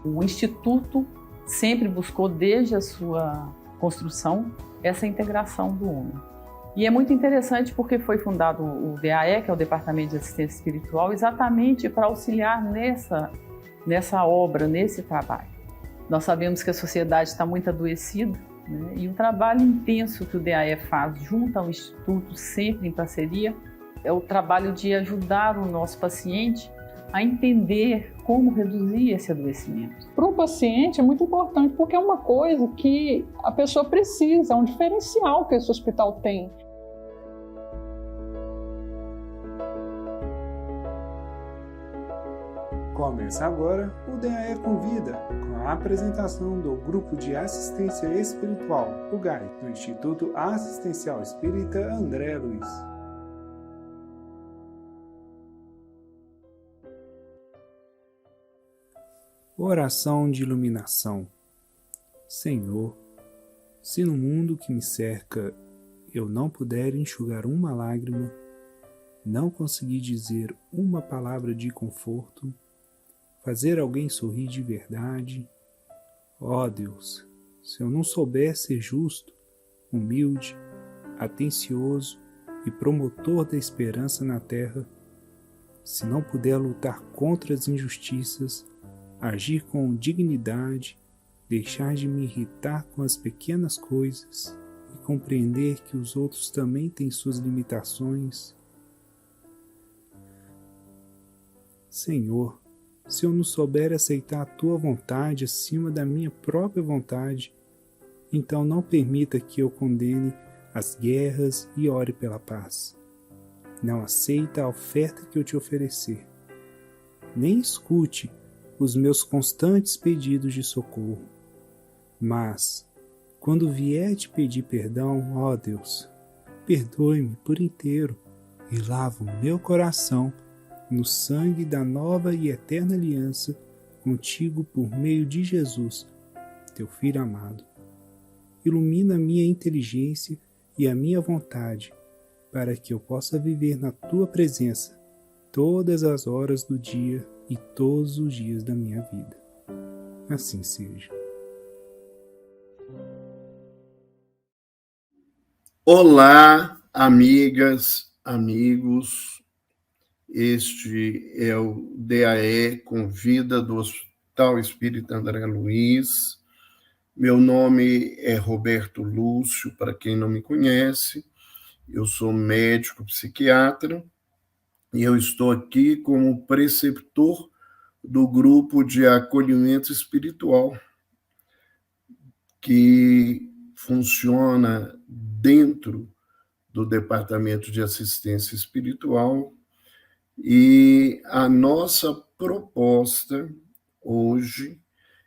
O Instituto sempre buscou, desde a sua construção, essa integração do homem. E é muito interessante porque foi fundado o DAE, que é o Departamento de Assistência Espiritual, exatamente para auxiliar nessa obra, nesse trabalho. Nós sabemos que a sociedade está muito adoecida, né? E o trabalho intenso que o DAE faz junto ao Instituto, sempre em parceria, é o trabalho de ajudar o nosso paciente a entender como reduzir esse adoecimento. Para o paciente é muito importante, porque é uma coisa que a pessoa precisa, é um diferencial que esse hospital tem. Começa agora o DAE Convida, com a apresentação do Grupo de Assistência Espiritual, o GAI, do Instituto Assistencial Espírita André Luiz. Oração de iluminação. Senhor, se no mundo que me cerca eu não puder enxugar uma lágrima, não conseguir dizer uma palavra de conforto, fazer alguém sorrir de verdade, ó Deus, se eu não souber ser justo, humilde, atencioso e promotor da esperança na terra, se não puder lutar contra as injustiças, agir com dignidade, deixar de me irritar com as pequenas coisas e compreender que os outros também têm suas limitações. Senhor, se eu não souber aceitar a Tua vontade acima da minha própria vontade, então não permita que eu condene as guerras e ore pela paz. Não aceita a oferta que eu te oferecer. Nem escute os meus constantes pedidos de socorro. Mas, quando vier te pedir perdão, ó Deus, perdoe-me por inteiro e lava o meu coração no sangue da nova e eterna aliança contigo por meio de Jesus, teu Filho amado. Ilumina a minha inteligência e a minha vontade, para que eu possa viver na tua presença todas as horas do dia e todos os dias da minha vida. Assim seja. Olá, amigas, amigos. Este é o DAE Convida do Hospital Espírita André Luiz. Meu nome é Roberto Lúcio, para quem não me conhece. Eu sou médico psiquiatra e eu estou aqui como preceptor do grupo de acolhimento espiritual que funciona dentro do Departamento de Assistência Espiritual. E a nossa proposta hoje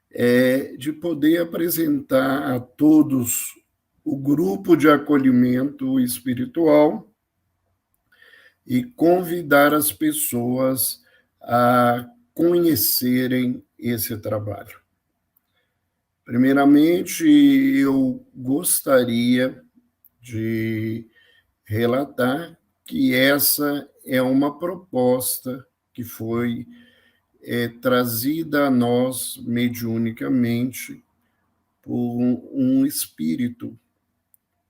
é de poder apresentar a todos o grupo de acolhimento espiritual e convidar as pessoas a conhecerem esse trabalho. Primeiramente, eu gostaria de relatar que essa é uma proposta que foi trazida a nós mediunicamente por um espírito,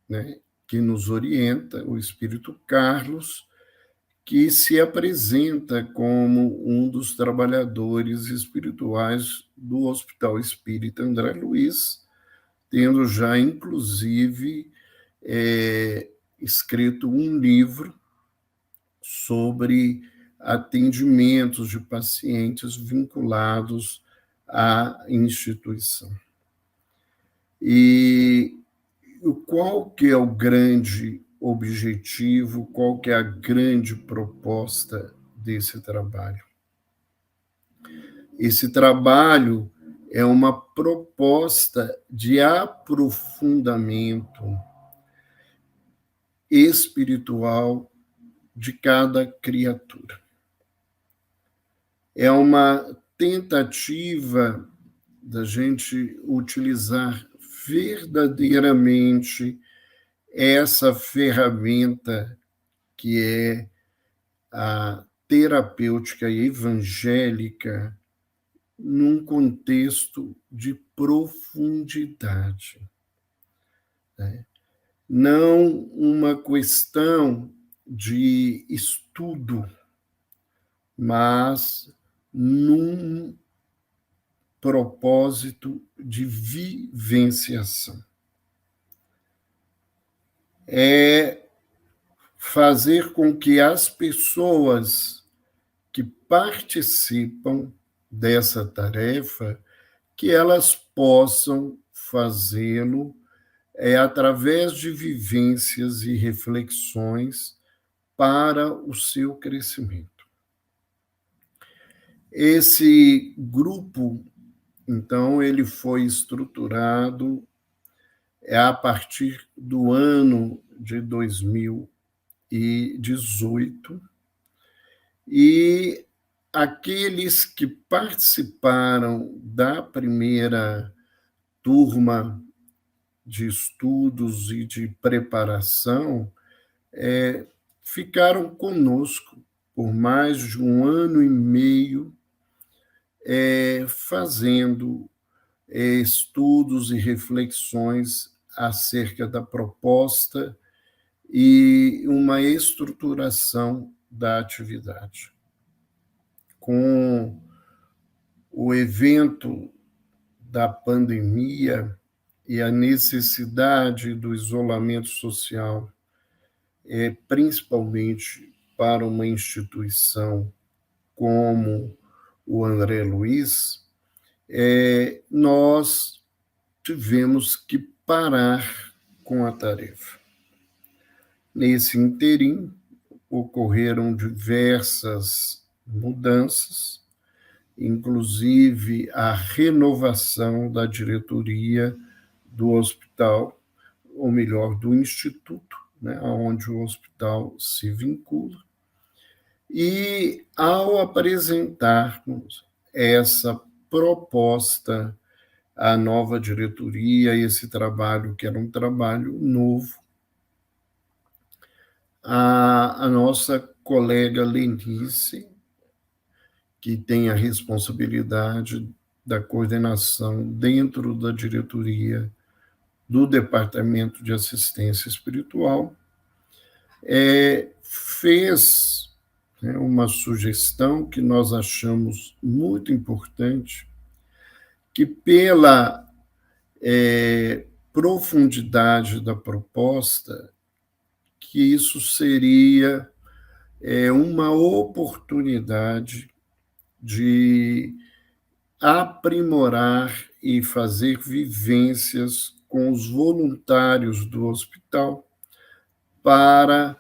né, que nos orienta, o espírito Carlos, que se apresenta como um dos trabalhadores espirituais do Hospital Espírita André Luiz, tendo já, inclusive, escrito um livro sobre atendimentos de pacientes vinculados à instituição. E qual que é o grande objetivo, qual que é a grande proposta desse trabalho? Esse trabalho é uma proposta de aprofundamento espiritual de cada criatura. É uma tentativa da gente utilizar verdadeiramente essa ferramenta que é a terapêutica evangélica num contexto de profundidade, né? Não uma questão de estudo, mas num propósito de vivenciação. É fazer com que as pessoas que participam dessa tarefa, que elas possam fazê-lo através de vivências e reflexões para o seu crescimento. Esse grupo, então, ele foi estruturado a partir do ano de 2018, e aqueles que participaram da primeira turma de estudos e de preparação ficaram conosco por mais de 1 ano e meio, fazendo estudos e reflexões acerca da proposta e uma estruturação da atividade. Com o evento da pandemia e a necessidade do isolamento social, principalmente para uma instituição como o André Luiz, nós tivemos que parar com a tarefa. Nesse interim, ocorreram diversas mudanças, inclusive a renovação da diretoria do hospital, ou melhor, do instituto, né, onde o hospital se vincula. E, ao apresentarmos essa proposta à nova diretoria, esse trabalho, que era um trabalho novo, a nossa colega Lenice, que tem a responsabilidade da coordenação dentro da diretoria do Departamento de Assistência Espiritual, fez uma sugestão que nós achamos muito importante, que pela profundidade da proposta, que isso seria uma oportunidade de aprimorar e fazer vivências com os voluntários do hospital para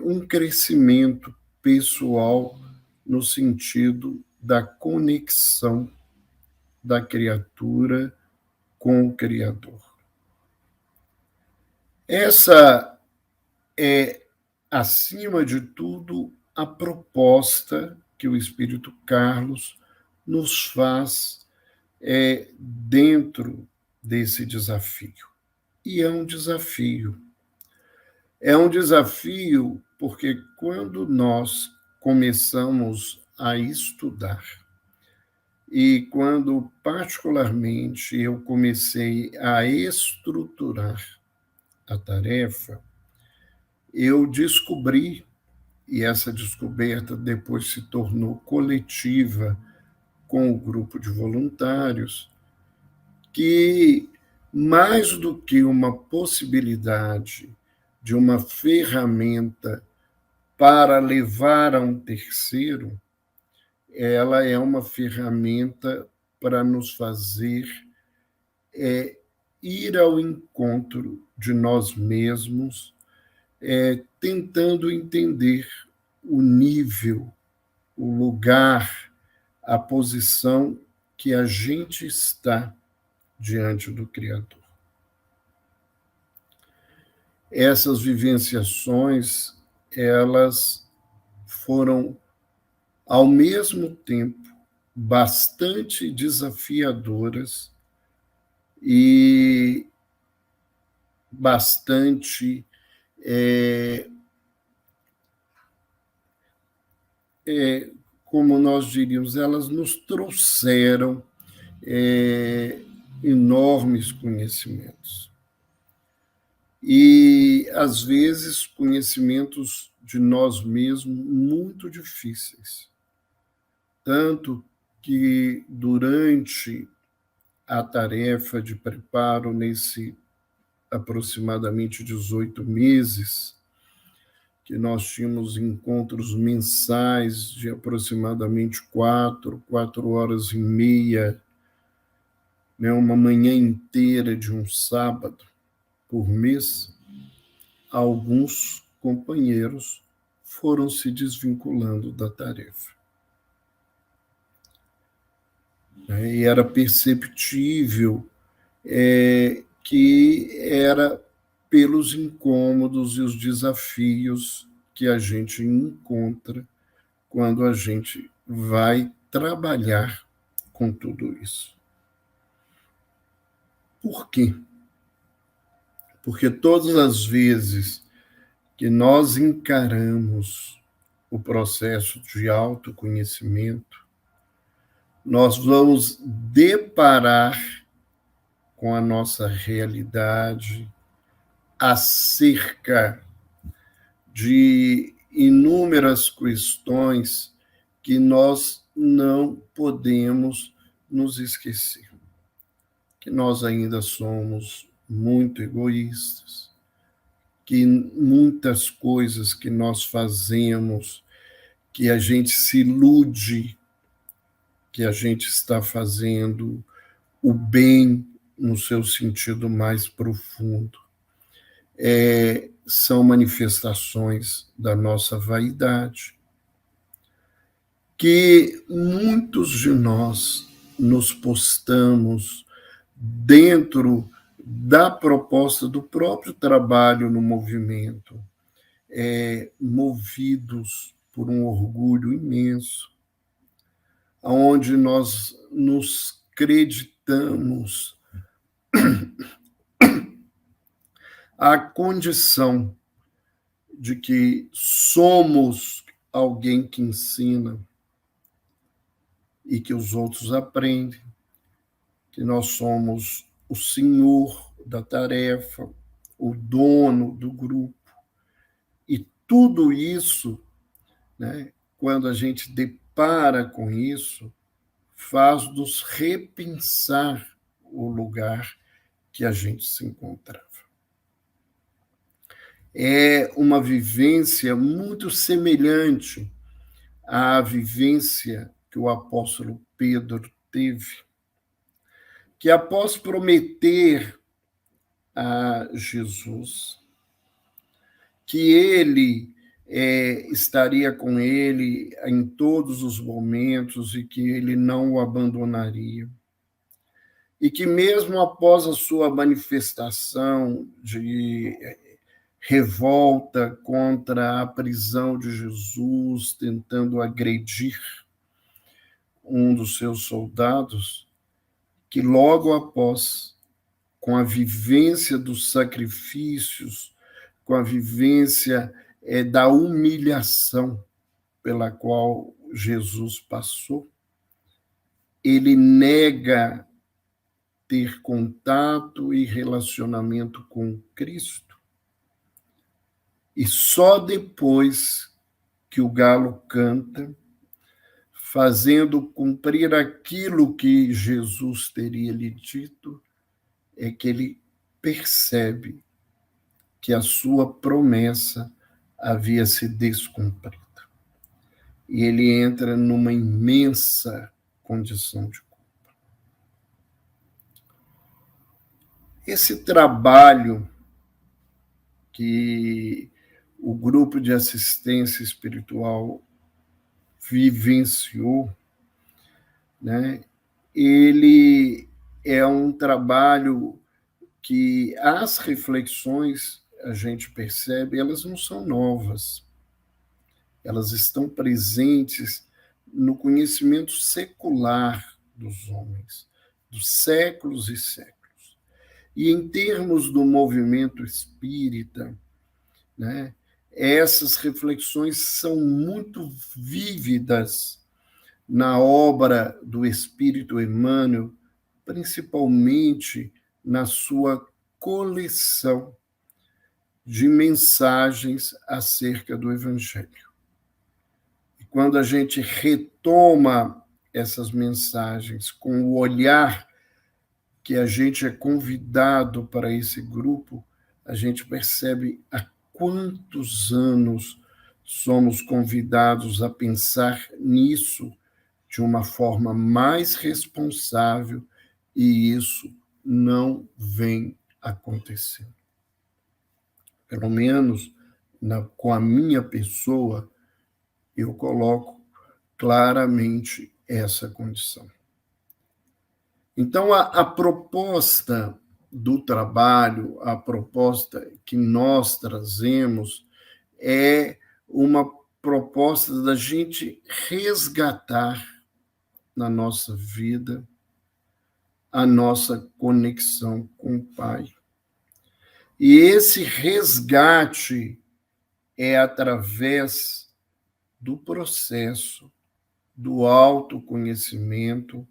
um crescimento pessoal no sentido da conexão da criatura com o Criador. Essa é, acima de tudo, a proposta que o Espírito Carlos nos faz dentro desse desafio. E é um desafio. É um desafio porque quando nós começamos a estudar, e quando, particularmente, eu comecei a estruturar a tarefa, eu descobri, e essa descoberta depois se tornou coletiva com o grupo de voluntários, que mais do que uma possibilidade de uma ferramenta para levar a um terceiro, ela é uma ferramenta para nos fazer ir ao encontro de nós mesmos, tentando entender o nível, o lugar, a posição que a gente está diante do Criador. Essas vivenciações, elas foram, ao mesmo tempo, bastante desafiadoras e bastante como nós diríamos, elas nos trouxeram enormes conhecimentos. E, às vezes, conhecimentos de nós mesmos muito difíceis. Tanto que, durante a tarefa de preparo, nesse aproximadamente 18 meses, que nós tínhamos encontros mensais de aproximadamente 4 horas e meia, né, uma manhã inteira de um sábado por mês, alguns companheiros foram se desvinculando da tarefa. E era perceptível que era pelos incômodos e os desafios que a gente encontra quando a gente vai trabalhar com tudo isso. Por quê? Porque todas as vezes que nós encaramos o processo de autoconhecimento, nós vamos deparar com a nossa realidade acerca de inúmeras questões que nós não podemos nos esquecer. Que nós ainda somos muito egoístas, que muitas coisas que nós fazemos, que a gente se ilude, que a gente está fazendo o bem no seu sentido mais profundo, são manifestações da nossa vaidade, que muitos de nós nos postamos dentro da proposta do próprio trabalho no movimento, movidos por um orgulho imenso, onde nós nos creditamos a condição de que somos alguém que ensina e que os outros aprendem, que nós somos o senhor da tarefa, o dono do grupo. E tudo isso, né, quando a gente depara com isso, faz-nos repensar o lugar que a gente se encontrava. É uma vivência muito semelhante à vivência que o apóstolo Pedro teve, que após prometer a Jesus que ele estaria com ele em todos os momentos e que ele não o abandonaria, e que mesmo após a sua manifestação de revolta contra a prisão de Jesus, tentando agredir um dos seus soldados, que logo após, com a vivência dos sacrifícios, com a vivência da humilhação pela qual Jesus passou, ele nega ter contato e relacionamento com Cristo. E só depois que o galo canta, fazendo cumprir aquilo que Jesus teria lhe dito, é que ele percebe que a sua promessa havia se descumprido. E ele entra numa imensa condição de culpa. Esse trabalho que o grupo de assistência espiritual vivenciou, né, ele é um trabalho que as reflexões, a gente percebe, elas não são novas. Elas estão presentes no conhecimento secular dos homens, dos séculos e séculos. E em termos do movimento espírita, né, essas reflexões são muito vívidas na obra do Espírito Emmanuel, principalmente na sua coleção de mensagens acerca do Evangelho. E quando a gente retoma essas mensagens com o olhar que a gente é convidado para esse grupo, a gente percebe há quantos anos somos convidados a pensar nisso de uma forma mais responsável, e isso não vem acontecendo. Pelo menos com a minha pessoa, eu coloco claramente essa condição. Então, a proposta do trabalho, a proposta que nós trazemos é uma proposta da gente resgatar na nossa vida a nossa conexão com o Pai. E esse resgate é através do processo do autoconhecimento,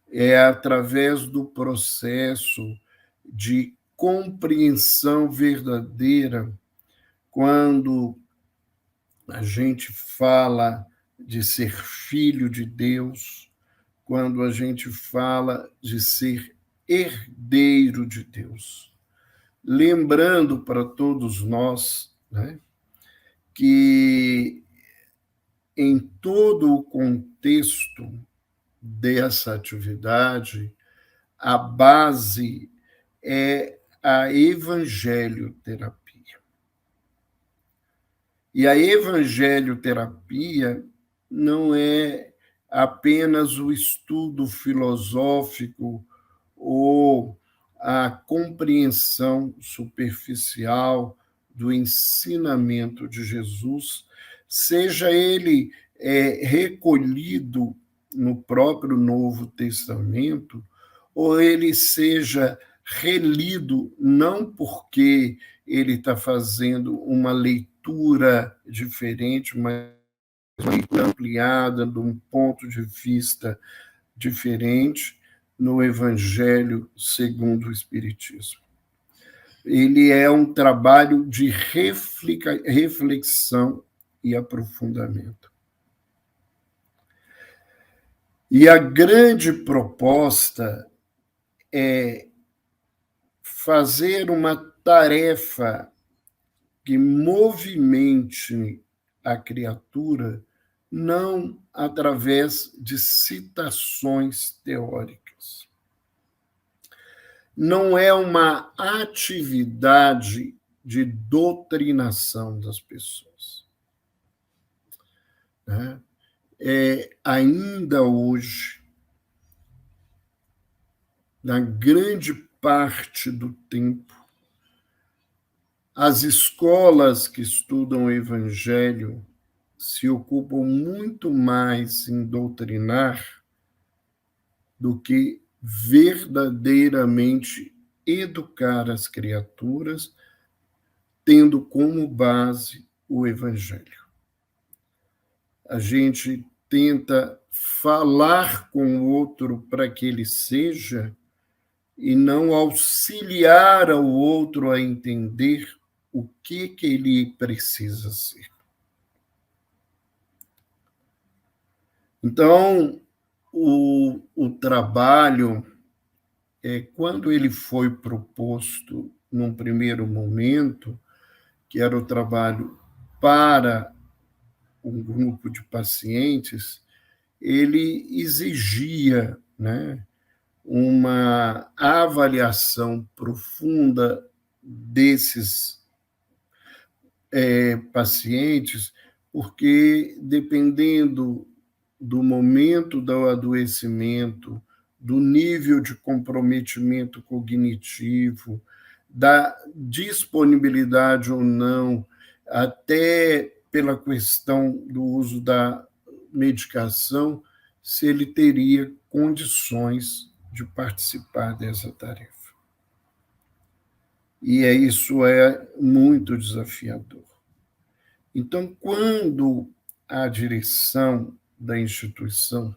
é através do processo de compreensão verdadeira, quando a gente fala de ser filho de Deus, quando a gente fala de ser herdeiro de Deus. Lembrando para todos nós, né, que em todo o contexto dessa atividade, a base é a evangelioterapia. E a evangelioterapia não é apenas o estudo filosófico ou a compreensão superficial do ensinamento de Jesus, seja ele recolhido no próprio Novo Testamento, ou ele seja relido não porque ele está fazendo uma leitura diferente, mas uma leitura ampliada, de um ponto de vista diferente, no Evangelho segundo o Espiritismo. Ele é um trabalho de reflexão e aprofundamento. E a grande proposta é fazer uma tarefa que movimente a criatura, não através de citações teóricas. Não é uma atividade de doutrinação das pessoas. Ainda hoje, na grande parte do tempo, as escolas que estudam o Evangelho se ocupam muito mais em doutrinar do que verdadeiramente educar as criaturas, tendo como base o Evangelho. A gente tenta falar com o outro para que ele seja, e não auxiliar ao outro a entender o que ele precisa ser. Então, o trabalho, quando ele foi proposto num primeiro momento, que era o trabalho para um grupo de pacientes, ele exigia, né, uma avaliação profunda desses pacientes, porque dependendo do momento do adoecimento, do nível de comprometimento cognitivo, da disponibilidade ou não, até pela questão do uso da medicação, se ele teria condições de participar dessa tarefa. E isso é muito desafiador. Então, quando a direção da instituição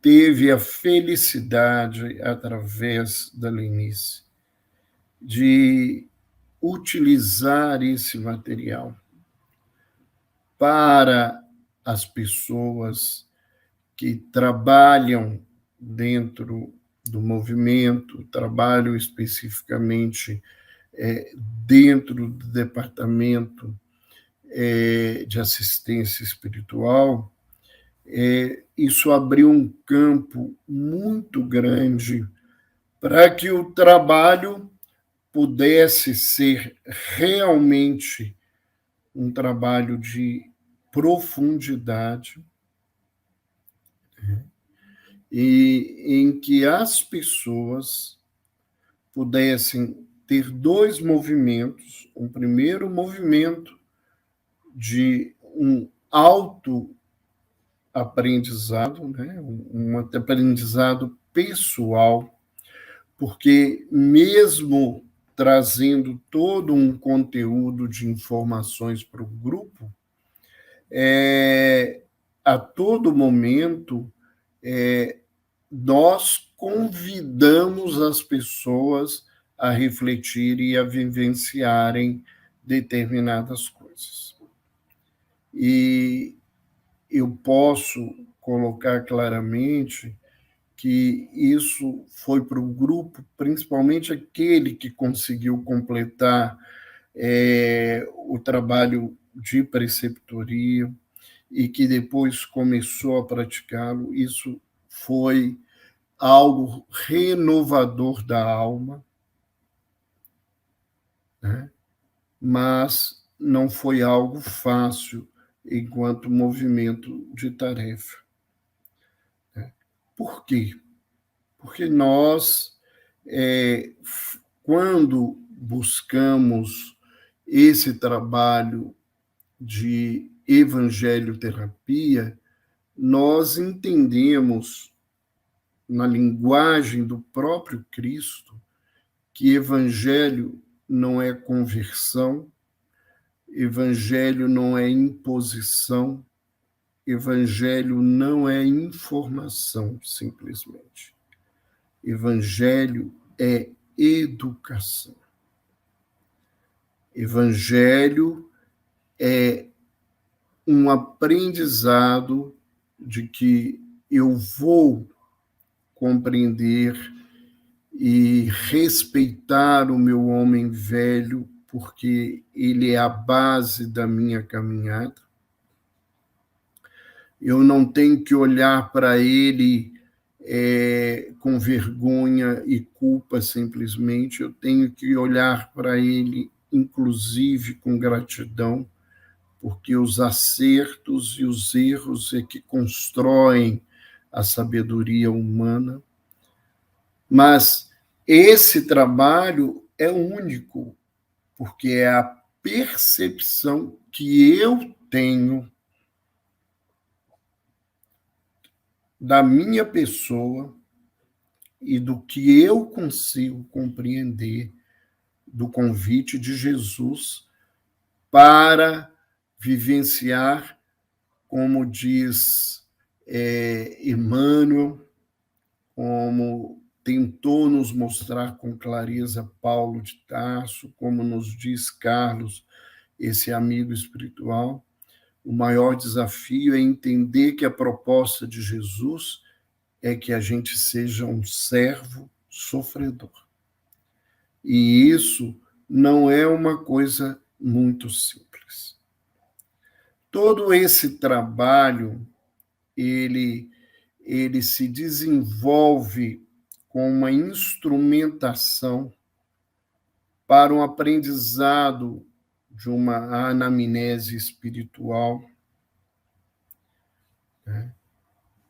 teve a felicidade, através da Lenice, de utilizar esse material para as pessoas que trabalham dentro do movimento, trabalham especificamente dentro do departamento de assistência espiritual. Isso abriu um campo muito grande para que o trabalho pudesse ser realmente um trabalho de profundidade, e em que as pessoas pudessem ter dois movimentos. Um primeiro movimento de um autoaprendizado, né? Um aprendizado pessoal, porque mesmo trazendo todo um conteúdo de informações para o grupo, a todo momento nós convidamos as pessoas a refletir e a vivenciarem determinadas coisas. E eu posso colocar claramente que isso foi para o grupo, principalmente aquele que conseguiu completar o trabalho de preceptoria e que depois começou a praticá-lo. Isso foi algo renovador da alma, né? Mas não foi algo fácil enquanto movimento de tarefa. Por quê? Porque nós, quando buscamos esse trabalho de evangelioterapia, nós entendemos, na linguagem do próprio Cristo, que evangelho não é conversão, evangelho não é imposição, evangelho não é informação, simplesmente. Evangelho é educação. Evangelho é um aprendizado de que eu vou compreender e respeitar o meu homem velho, porque ele é a base da minha caminhada. Eu não tenho que olhar para ele com vergonha e culpa simplesmente, eu tenho que olhar para ele, inclusive, com gratidão, porque os acertos e os erros é que constroem a sabedoria humana. Mas esse trabalho é único, porque é a percepção que eu tenho da minha pessoa e do que eu consigo compreender do convite de Jesus para vivenciar, como diz Emmanuel, como tentou nos mostrar com clareza Paulo de Tarso, como nos diz Carlos, esse amigo espiritual. O maior desafio é entender que a proposta de Jesus é que a gente seja um servo sofredor. E isso não é uma coisa muito simples. Todo esse trabalho, ele se desenvolve com uma instrumentação para um aprendizado de uma anamnese espiritual, né,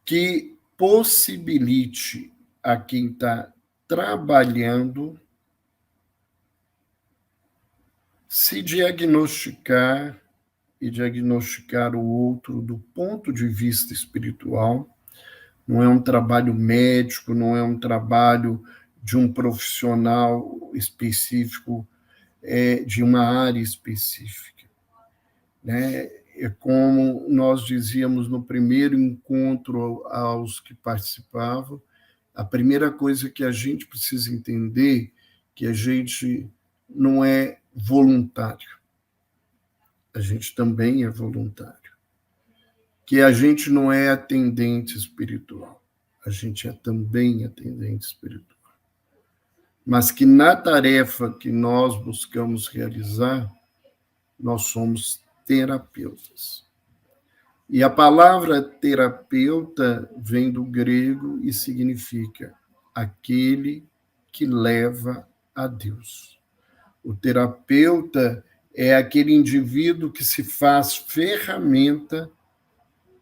que possibilite a quem está trabalhando se diagnosticar e diagnosticar o outro do ponto de vista espiritual. Não é um trabalho médico, não é um trabalho de um profissional específico, de uma área específica, né? é como nós dizíamos no primeiro encontro aos que participavam, a primeira coisa que a gente precisa entender que a gente não é voluntário, a gente também é voluntário, que a gente não é atendente espiritual, a gente é também atendente espiritual, mas que na tarefa que nós buscamos realizar, nós somos terapeutas. E a palavra terapeuta vem do grego e significa aquele que leva a Deus. O terapeuta é aquele indivíduo que se faz ferramenta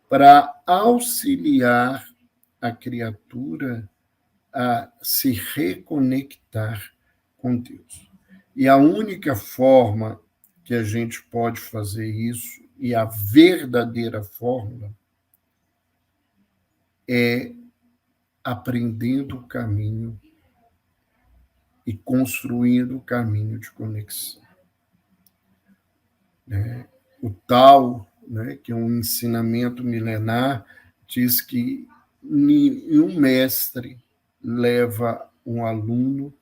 para auxiliar a criatura a se reconectar com Deus. E a única forma que a gente pode fazer isso, e a verdadeira fórmula, é aprendendo o caminho e construindo o caminho de conexão. O Tao, que é um ensinamento milenar, diz que nenhum mestre leva um aluno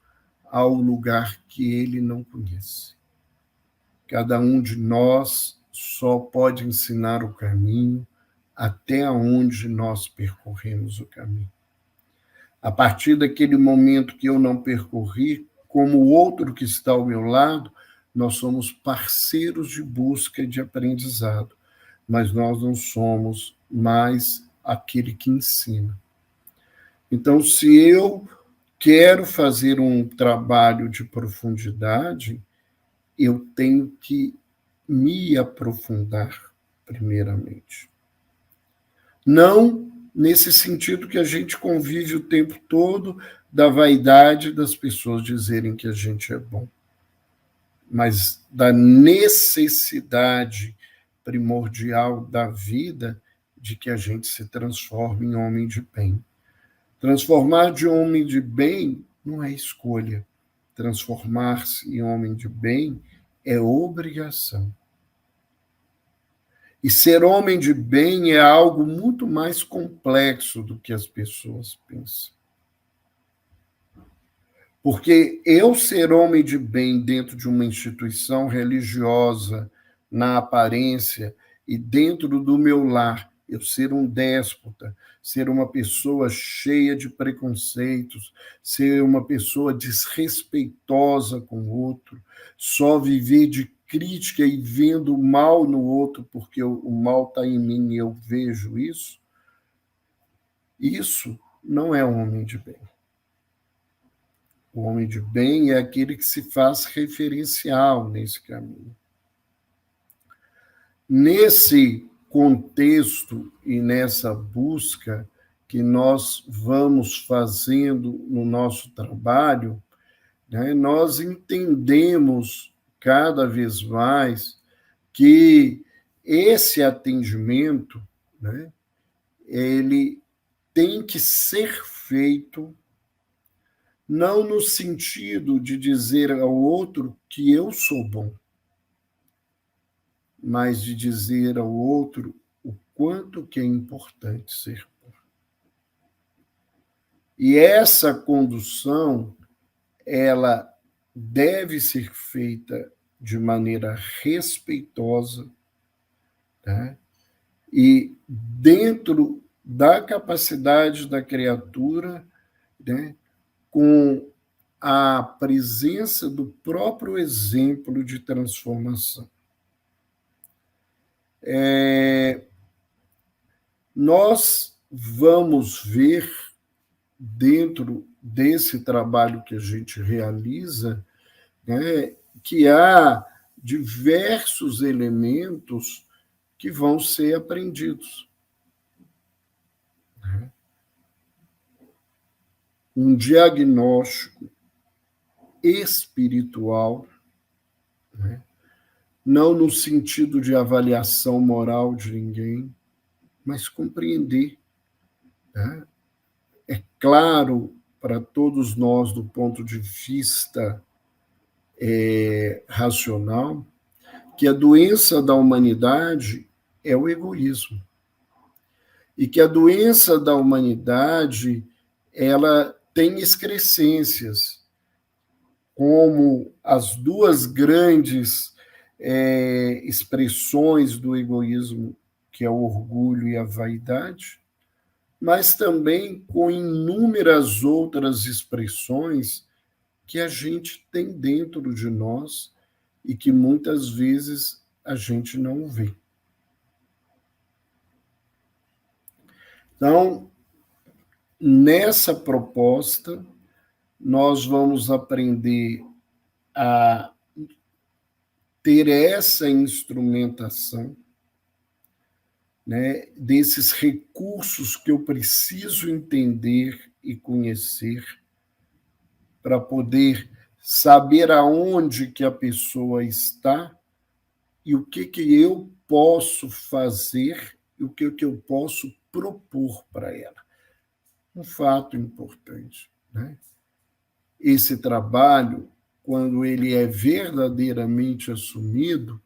ao lugar que ele não conhece. Cada um de nós só pode ensinar o caminho até onde nós percorremos o caminho. A partir daquele momento que eu não percorri, como o outro que está ao meu lado, nós somos parceiros de busca e de aprendizado, mas nós não somos mais aquele que ensina. Então, se eu quero fazer um trabalho de profundidade, eu tenho que me aprofundar primeiramente. Não nesse sentido que a gente convive o tempo todo da vaidade das pessoas dizerem que a gente é bom, mas da necessidade primordial da vida de que a gente se transforme em homem de bem. Transformar de homem de bem não é escolha. Transformar-se em homem de bem é obrigação. E ser homem de bem é algo muito mais complexo do que as pessoas pensam. Porque eu ser homem de bem dentro de uma instituição religiosa, na aparência, e dentro do meu lar, eu ser um déspota, ser uma pessoa cheia de preconceitos, ser uma pessoa desrespeitosa com o outro, só viver de crítica e vendo o mal no outro, porque o mal está em mim e eu vejo isso, isso não é um homem de bem. O homem de bem é aquele que se faz referencial nesse caminho. Nesse contexto e nessa busca que nós vamos fazendo no nosso trabalho, nós entendemos cada vez mais que esse atendimento, ele tem que ser feito não no sentido de dizer ao outro que eu sou bom, mas de dizer ao outro o quanto que é importante ser bom. E essa condução, ela deve ser feita de maneira respeitosa, e dentro da capacidade da criatura, com a presença do próprio exemplo de transformação. Nós vamos ver, dentro desse trabalho que a gente realiza, que há diversos elementos que vão ser aprendidos. Um diagnóstico espiritual, não no sentido de avaliação moral de ninguém, mas compreender. É claro para todos nós, do ponto de vista racional, que a doença da humanidade é o egoísmo. E que a doença da humanidade, ela tem excrescências, como as duas grandes expressões do egoísmo, que é o orgulho e a vaidade, mas também com inúmeras outras expressões que a gente tem dentro de nós e que muitas vezes a gente não vê. Então, nessa proposta, nós vamos aprender a ter essa instrumentação, né, desses recursos que eu preciso entender e conhecer para poder saber aonde que a pessoa está e o que eu posso fazer e o que eu posso propor para ela. Um fato importante, né? Esse trabalho, quando ele é verdadeiramente assumido,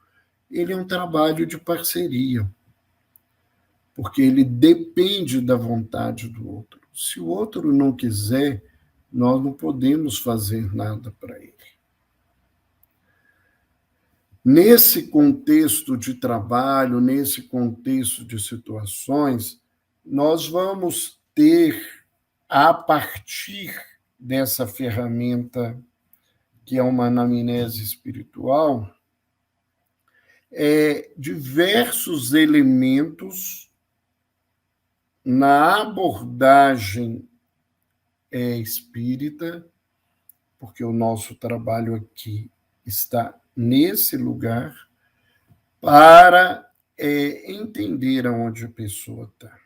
ele é um trabalho de parceria, porque ele depende da vontade do outro. Se o outro não quiser, nós não podemos fazer nada para ele. Nesse contexto de trabalho, nesse contexto de situações, nós vamos ter, a partir dessa ferramenta que é uma anamnese espiritual, diversos elementos na abordagem espírita, porque o nosso trabalho aqui está nesse lugar, para entender aonde a pessoa está.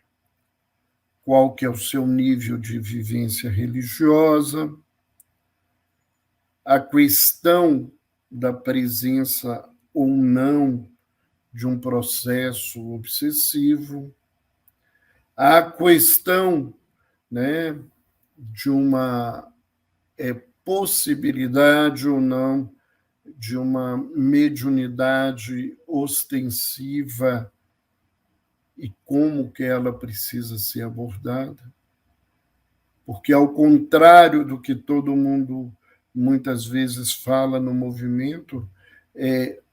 Qual que é o seu nível de vivência religiosa, a questão da presença ou não de um processo obsessivo, a questão, né, de uma possibilidade ou não de uma mediunidade ostensiva e como que ela precisa ser abordada. Porque, ao contrário do que todo mundo muitas vezes fala no movimento,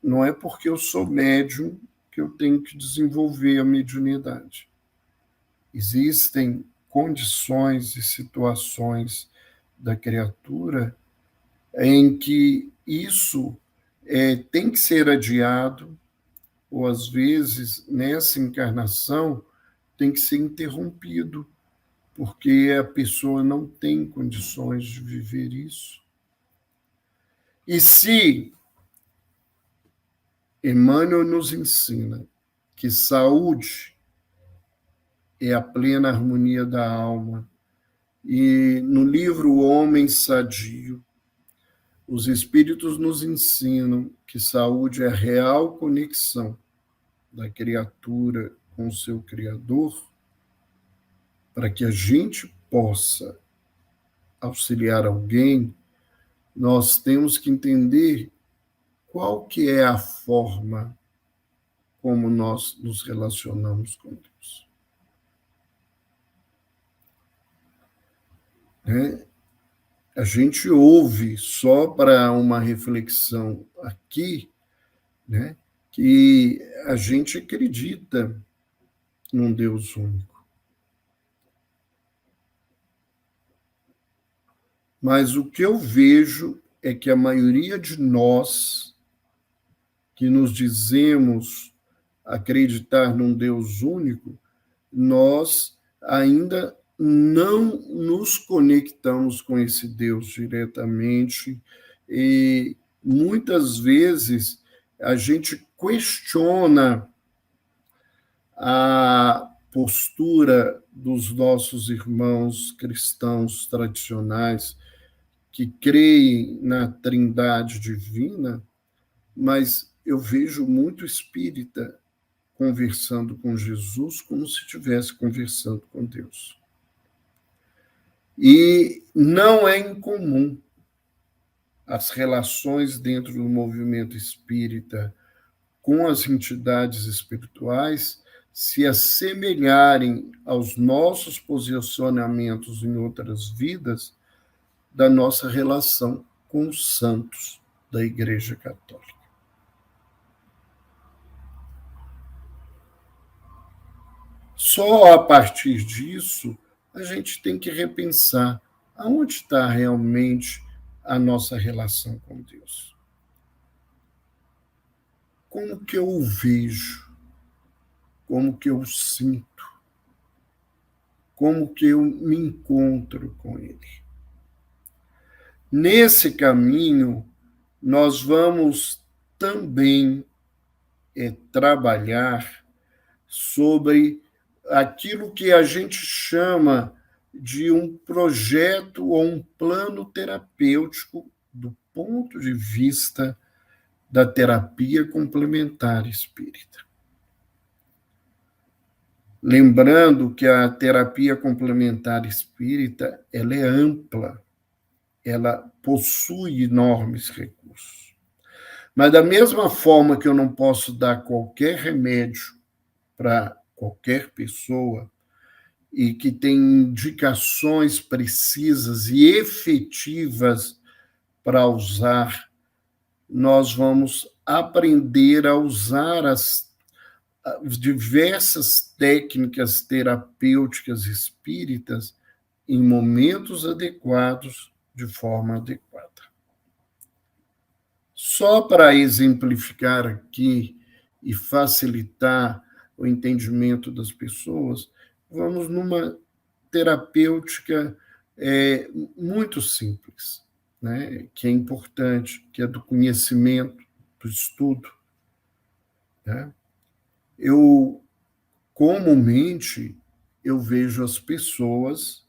não é porque eu sou médium que eu tenho que desenvolver a mediunidade. Existem condições e situações da criatura em que isso tem que ser adiado, ou às vezes, nessa encarnação, tem que ser interrompido, porque a pessoa não tem condições de viver isso. E se Emmanuel nos ensina que saúde é a plena harmonia da alma, e no livro O Homem Sadio, os espíritos nos ensinam que saúde é a real conexão da criatura com o seu Criador, para que a gente possa auxiliar alguém, nós temos que entender qual que é a forma como nós nos relacionamos com Deus. A gente ouve, só para uma reflexão aqui, né, que a gente acredita num Deus único. Mas o que eu vejo é que a maioria de nós que nos dizemos acreditar num Deus único, nós ainda não nos conectamos com esse Deus diretamente e muitas vezes a gente questiona a postura dos nossos irmãos cristãos tradicionais que creem na Trindade divina, mas eu vejo muito espírita conversando com Jesus como se estivesse conversando com Deus. E não é incomum as relações dentro do movimento espírita com as entidades espirituais se assemelharem aos nossos posicionamentos em outras vidas da nossa relação com os santos da Igreja Católica. Só a partir disso a gente tem que repensar aonde está realmente a nossa relação com Deus. Como que eu o vejo? Como que eu o sinto? Como que eu me encontro com Ele? Nesse caminho, nós vamos também trabalhar sobre aquilo que a gente chama de um projeto ou um plano terapêutico do ponto de vista da terapia complementar espírita. Lembrando que a terapia complementar espírita, ela é ampla, ela possui enormes recursos. Mas da mesma forma que eu não posso dar qualquer remédio para qualquer pessoa e que tem indicações precisas e efetivas para usar, nós vamos aprender a usar as diversas técnicas terapêuticas espíritas em momentos adequados, de forma adequada. Só para exemplificar aqui e facilitar o entendimento das pessoas, vamos numa terapêutica muito simples, né? Que é importante, que é do conhecimento, do estudo. Né? Comumente, eu vejo as pessoas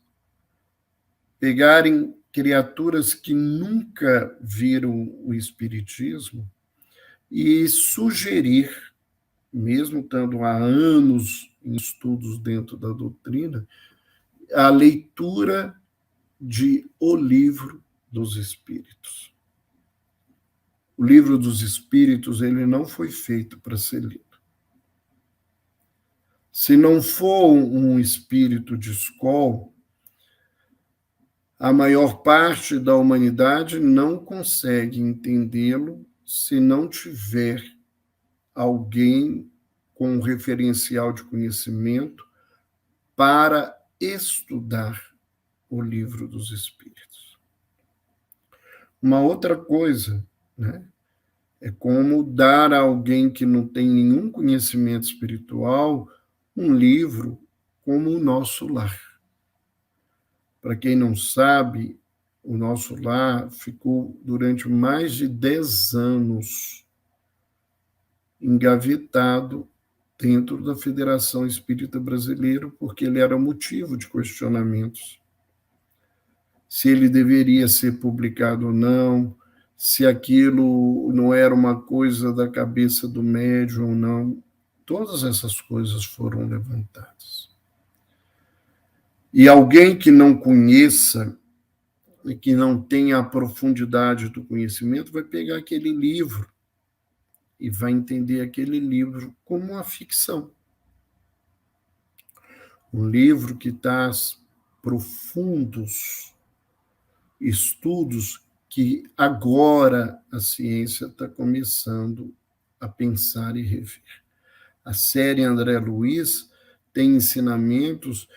pegarem criaturas que nunca viram o Espiritismo e sugerir, mesmo estando há anos em estudos dentro da doutrina, a leitura de O Livro dos Espíritos. O Livro dos Espíritos, ele não foi feito para ser lido. Se não for um espírito de escola, a maior parte da humanidade não consegue entendê-lo se não tiver alguém com um referencial de conhecimento para estudar o Livro dos Espíritos. Uma outra coisa, né, é como dar a alguém que não tem nenhum conhecimento espiritual um livro como O Nosso Lar. Para quem não sabe, O Nosso Lar ficou durante mais de 10 anos engavetado dentro da Federação Espírita Brasileira, porque ele era motivo de questionamentos. Se ele deveria ser publicado ou não, se aquilo não era uma coisa da cabeça do médium ou não. Todas essas coisas foram levantadas. E alguém que não conheça e que não tenha a profundidade do conhecimento vai pegar aquele livro e vai entender aquele livro como uma ficção. Um livro que traz profundos estudos que agora a ciência está começando a pensar e rever. A série André Luiz tem ensinamentos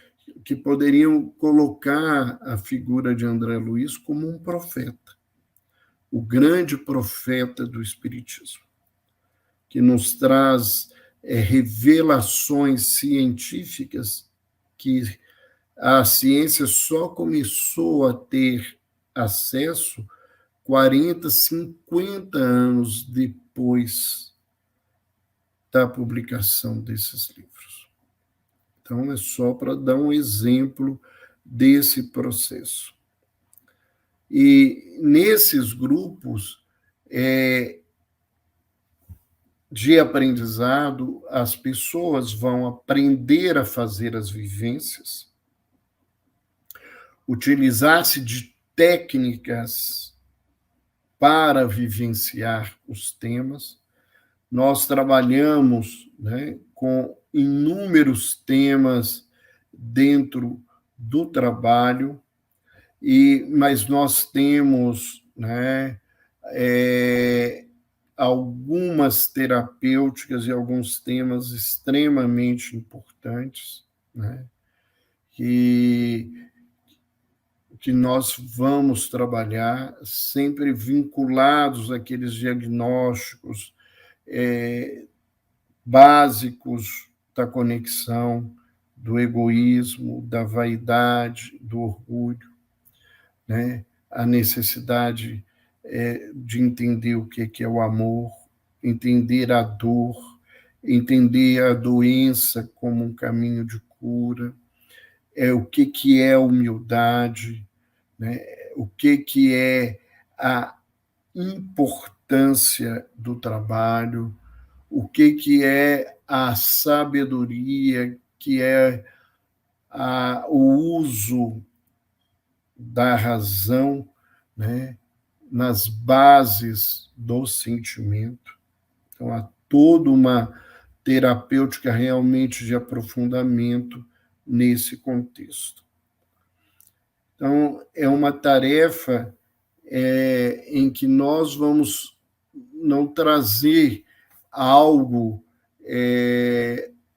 que poderiam colocar a figura de André Luiz como um profeta, o grande profeta do Espiritismo, que nos traz revelações científicas que a ciência só começou a ter acesso 40, 50 anos depois da publicação desses livros. Então, é só para dar um exemplo desse processo. E nesses grupos de aprendizado, as pessoas vão aprender a fazer as vivências, utilizar-se de técnicas para vivenciar os temas, Nós trabalhamos, né, com inúmeros temas dentro do trabalho, mas nós temos, né, algumas terapêuticas e alguns temas extremamente importantes, né, que nós vamos trabalhar sempre vinculados àqueles diagnósticos básicos da conexão, do egoísmo, da vaidade, do orgulho, né? A necessidade de entender o que é o amor, entender a dor, entender a doença como um caminho de cura, o que é humildade, né? O que é a importância do trabalho, o que é a sabedoria, que é o uso da razão, né, nas bases do sentimento. Então, há toda uma terapêutica realmente de aprofundamento nesse contexto. Então, é uma tarefa em que nós vamos não trazer algo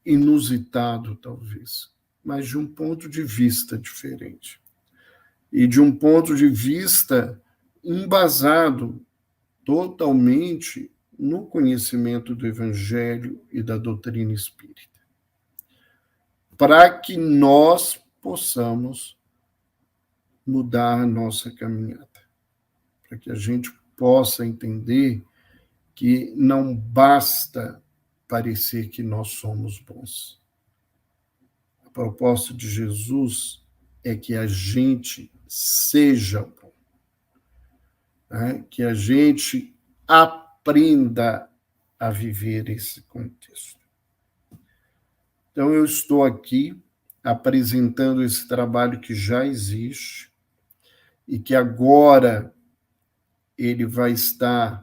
inusitado, talvez, mas de um ponto de vista diferente. E de um ponto de vista embasado totalmente no conhecimento do Evangelho e da doutrina espírita, para que nós possamos mudar a nossa caminhada, para que a gente possa entender que não basta parecer que nós somos bons. A proposta de Jesus é que a gente seja bom, né? Que a gente aprenda a viver esse contexto. Então, eu estou aqui apresentando esse trabalho que já existe e que agora ele vai estar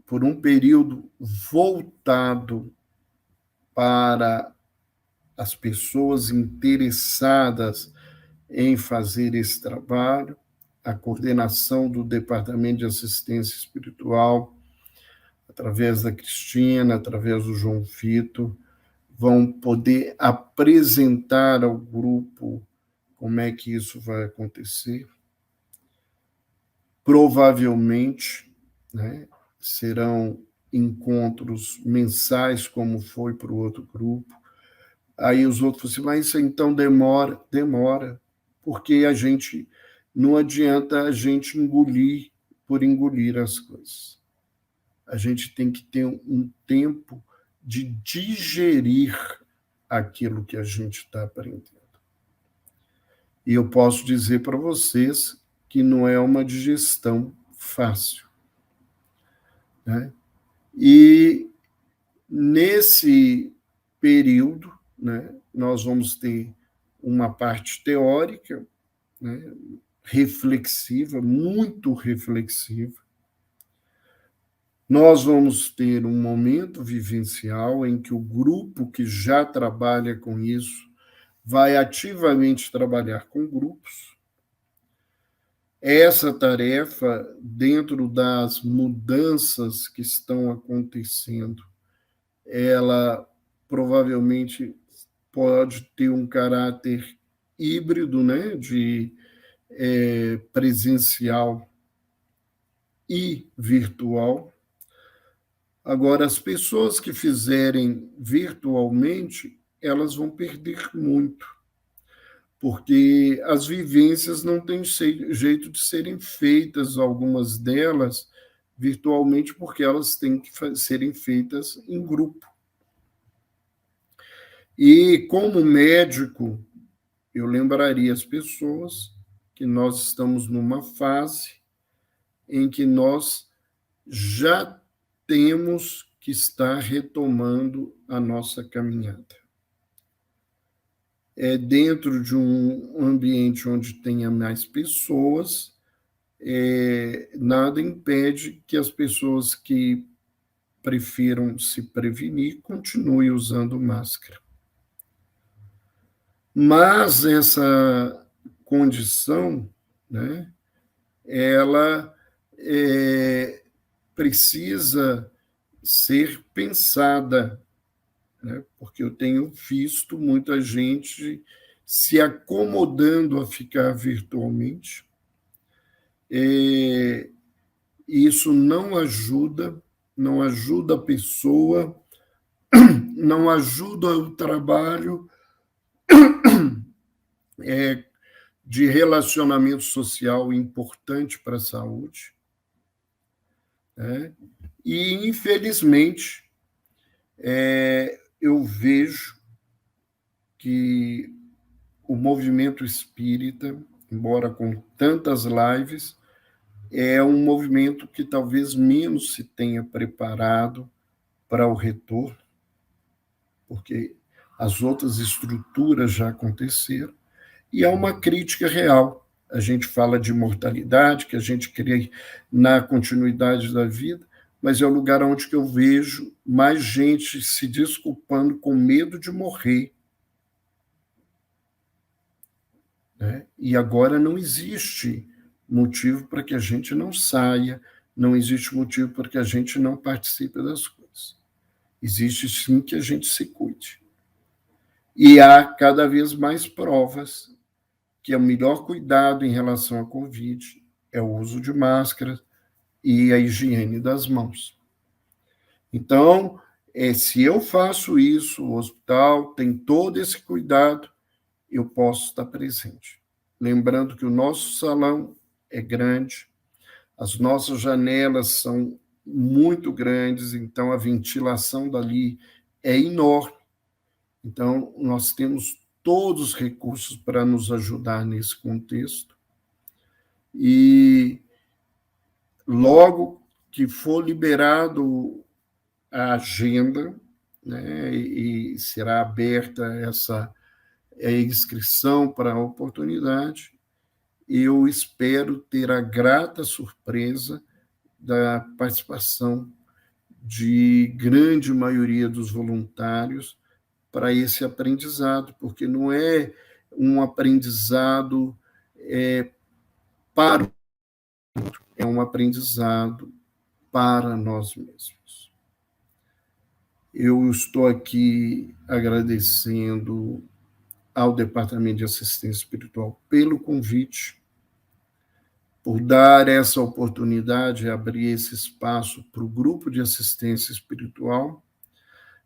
por um período voltado para as pessoas interessadas em fazer esse trabalho, a coordenação do Departamento de Assistência Espiritual, através da Cristina, através do João Vitor, vão poder apresentar ao grupo como é que isso vai acontecer. Provavelmente, né, serão encontros mensais, como foi para o outro grupo. Aí os outros falam assim, mas isso então demora, porque não adianta a gente engolir por engolir as coisas. A gente tem que ter um tempo de digerir aquilo que a gente está aprendendo. E eu posso dizer para vocês que não é uma digestão fácil, né? E nesse período, né, nós vamos ter uma parte teórica, né, reflexiva, muito reflexiva. Nós vamos ter um momento vivencial em que o grupo que já trabalha com isso vai ativamente trabalhar com grupos. Essa tarefa, dentro das mudanças que estão acontecendo, ela provavelmente pode ter um caráter híbrido, né, de presencial e virtual. Agora, as pessoas que fizerem virtualmente, elas vão perder muito, porque as vivências não têm jeito de serem feitas, algumas delas, virtualmente, porque elas têm que serem feitas em grupo. E, como médico, eu lembraria as pessoas que nós estamos numa fase em que nós já temos que estar retomando a nossa caminhada. Dentro de um ambiente onde tenha mais pessoas, nada impede que as pessoas que prefiram se prevenir, continue usando máscara. Mas essa condição, né, ela precisa ser pensada, né, porque eu tenho visto muita gente se acomodando a ficar virtualmente. Isso não ajuda a pessoa, não ajuda o trabalho de relacionamento social importante para a saúde, né? E, infelizmente, eu vejo que o movimento espírita, embora com tantas lives, é um movimento que talvez menos se tenha preparado para o retorno, porque as outras estruturas já aconteceram, e há uma crítica real. A gente fala de imortalidade, que a gente crê na continuidade da vida, mas é o lugar onde que eu vejo mais gente se desculpando com medo de morrer. Né? E agora não existe motivo para que a gente não saia, não existe motivo para que a gente não participe das coisas. Existe sim que a gente se cuide. E há cada vez mais provas que o melhor cuidado em relação à Covid é o uso de máscaras e a higiene das mãos. Então, se eu faço isso, o hospital tem todo esse cuidado, eu posso estar presente. Lembrando que o nosso salão é grande, as nossas janelas são muito grandes, então a ventilação dali é enorme. Então, nós temos todos os recursos para nos ajudar nesse contexto. E logo que for liberado a agenda, né, e será aberta essa inscrição para a oportunidade, eu espero ter a grata surpresa da participação de grande maioria dos voluntários para esse aprendizado, porque não é um aprendizado para o outro, é um aprendizado para nós mesmos. Eu estou aqui agradecendo ao Departamento de Assistência Espiritual pelo convite, por dar essa oportunidade, abrir esse espaço para o grupo de assistência espiritual,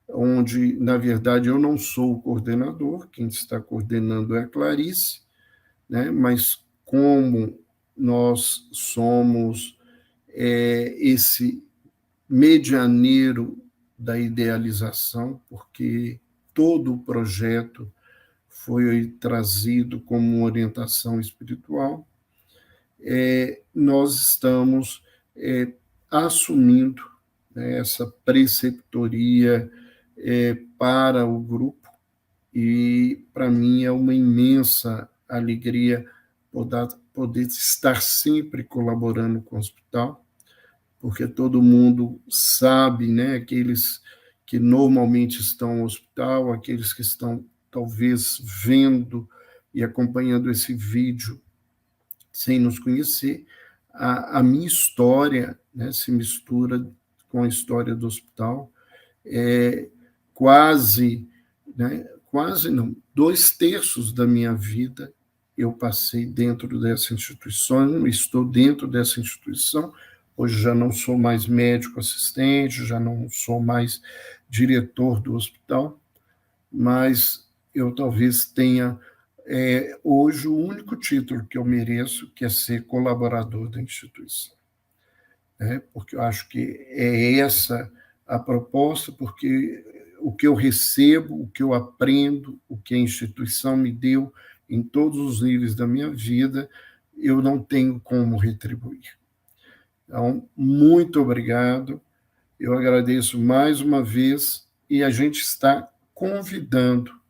onde, na verdade, eu não sou o coordenador, quem está coordenando é a Clarice, né? Mas como nós somos esse medianeiro da idealização, porque todo o projeto foi trazido como uma orientação espiritual, nós estamos assumindo, né, essa preceptoria para o grupo, e para mim é uma imensa alegria poder estar sempre colaborando com o hospital, porque todo mundo sabe, né, aqueles que normalmente estão no hospital, aqueles que estão talvez vendo e acompanhando esse vídeo sem nos conhecer, a minha história, né, se mistura com a história do hospital. Quase não, 2/3 da minha vida eu passei dentro dessa instituição, estou dentro dessa instituição. Hoje já não sou mais médico assistente, já não sou mais diretor do hospital, mas eu talvez tenha hoje o único título que eu mereço, que é ser colaborador da instituição. Porque eu acho que é essa a proposta, porque o que eu recebo, o que eu aprendo, o que a instituição me deu em todos os níveis da minha vida, eu não tenho como retribuir. Então, muito obrigado, eu agradeço mais uma vez, e a gente está convidando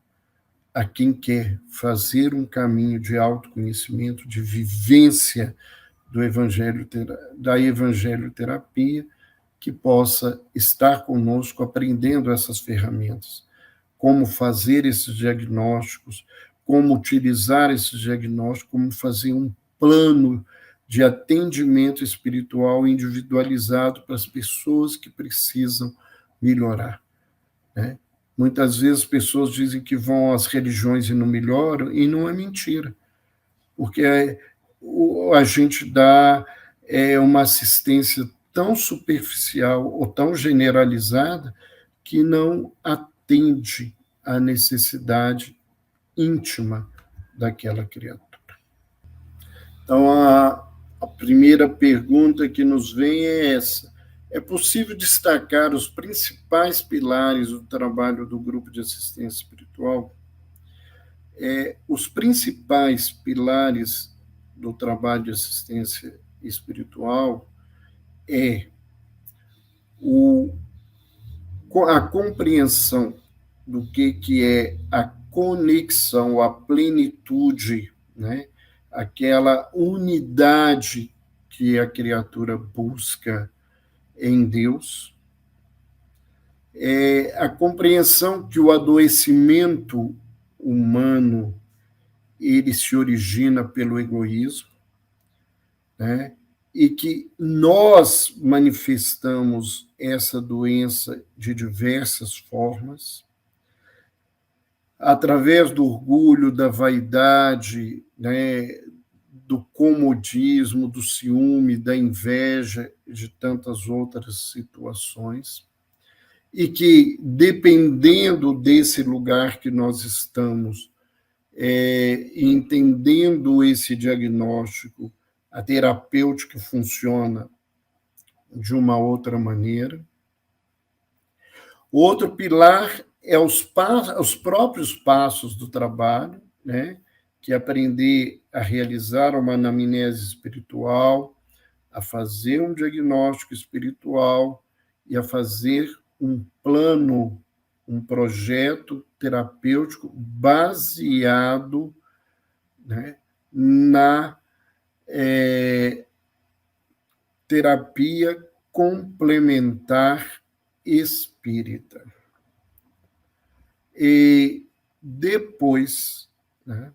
a quem quer fazer um caminho de autoconhecimento, de vivência da evangelioterapia, que possa estar conosco aprendendo essas ferramentas. Como fazer esses diagnósticos, como utilizar esses diagnósticos, como fazer um plano de atendimento espiritual individualizado para as pessoas que precisam melhorar, né? Muitas vezes as pessoas dizem que vão às religiões e não melhoram, e não é mentira, porque a gente dá uma assistência tão superficial ou tão generalizada que não atende à necessidade íntima daquela criatura. Então, a primeira pergunta que nos vem é essa: é possível destacar os principais pilares do trabalho do grupo de assistência espiritual? Os principais pilares do trabalho de assistência espiritual é a compreensão do que é a conexão, a plenitude, né? Aquela unidade que a criatura busca em Deus, a compreensão que o adoecimento humano ele se origina pelo egoísmo, né? E que nós manifestamos essa doença de diversas formas, através do orgulho, da vaidade, né, do comodismo, do ciúme, da inveja, de tantas outras situações, e que, dependendo desse lugar que nós estamos, entendendo esse diagnóstico, a terapêutica funciona de uma outra maneira. Outro pilar é os próprios passos do trabalho, né? Que é aprender a realizar uma anamnese espiritual, a fazer um diagnóstico espiritual e a fazer um plano, um projeto terapêutico baseado, né, na terapia complementar espírita. E depois, né,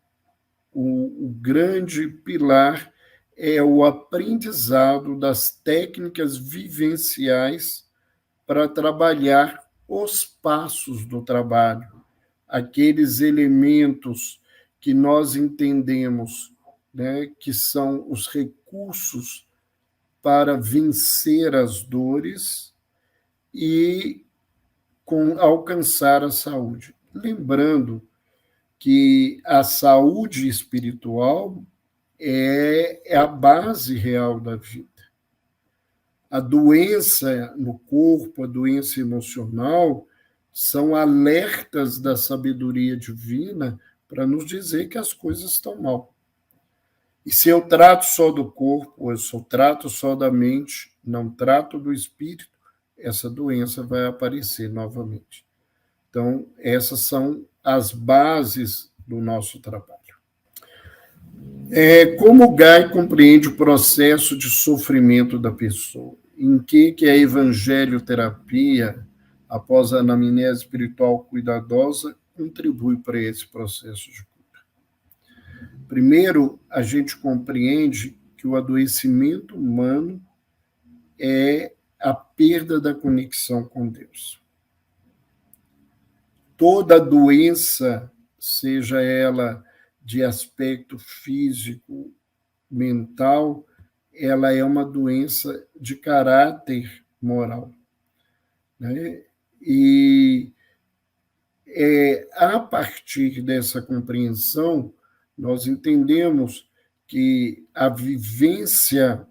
o grande pilar é o aprendizado das técnicas vivenciais para trabalhar os passos do trabalho, aqueles elementos que nós entendemos, né, que são os recursos para vencer as dores e alcançar a saúde. Lembrando que a saúde espiritual é a base real da vida. A doença no corpo, a doença emocional, são alertas da sabedoria divina para nos dizer que as coisas estão mal. E se eu trato só do corpo, eu trato só da mente, não trato do espírito, essa doença vai aparecer novamente. Então, essas são as bases do nosso trabalho. Como o Guy compreende o processo de sofrimento da pessoa? Em que a evangelioterapia, após a anamnese espiritual cuidadosa, contribui para esse processo de cura? Primeiro, a gente compreende que o adoecimento humano é a perda da conexão com Deus. Toda doença, seja ela de aspecto físico, mental, ela é uma doença de caráter moral, né? E a partir dessa compreensão, nós entendemos que a vivência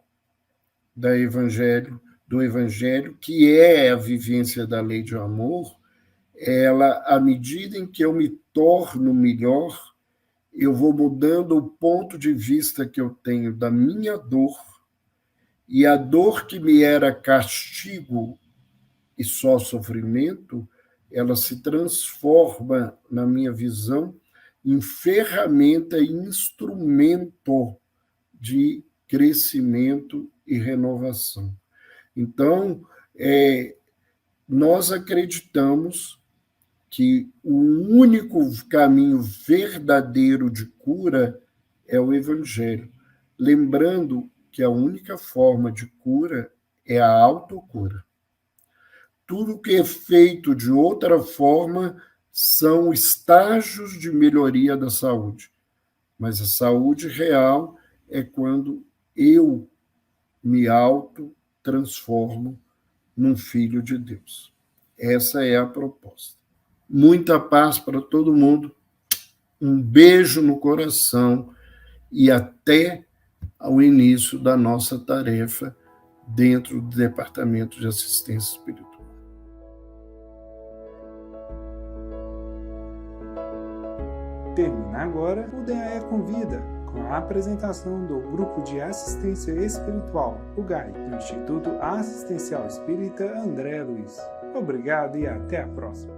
do Evangelho, que é a vivência da lei de amor, ela, à medida em que eu me torno melhor, eu vou mudando o ponto de vista que eu tenho da minha dor, e a dor que me era castigo e só sofrimento, ela se transforma, na minha visão, em ferramenta e instrumento de crescimento e renovação. Então, Nós acreditamos que o único caminho verdadeiro de cura é o Evangelho. Lembrando que a única forma de cura é a autocura. Tudo que é feito de outra forma são estágios de melhoria da saúde. Mas a saúde real é quando eu me auto-transformo num filho de Deus. Essa é a proposta. Muita paz para todo mundo, um beijo no coração e até ao início da nossa tarefa dentro do Departamento de Assistência Espiritual. Termina agora o DAE Convida, com a apresentação do Grupo de Assistência Espiritual, o GAI, do Instituto Assistencial Espírita André Luiz. Obrigado e até a próxima.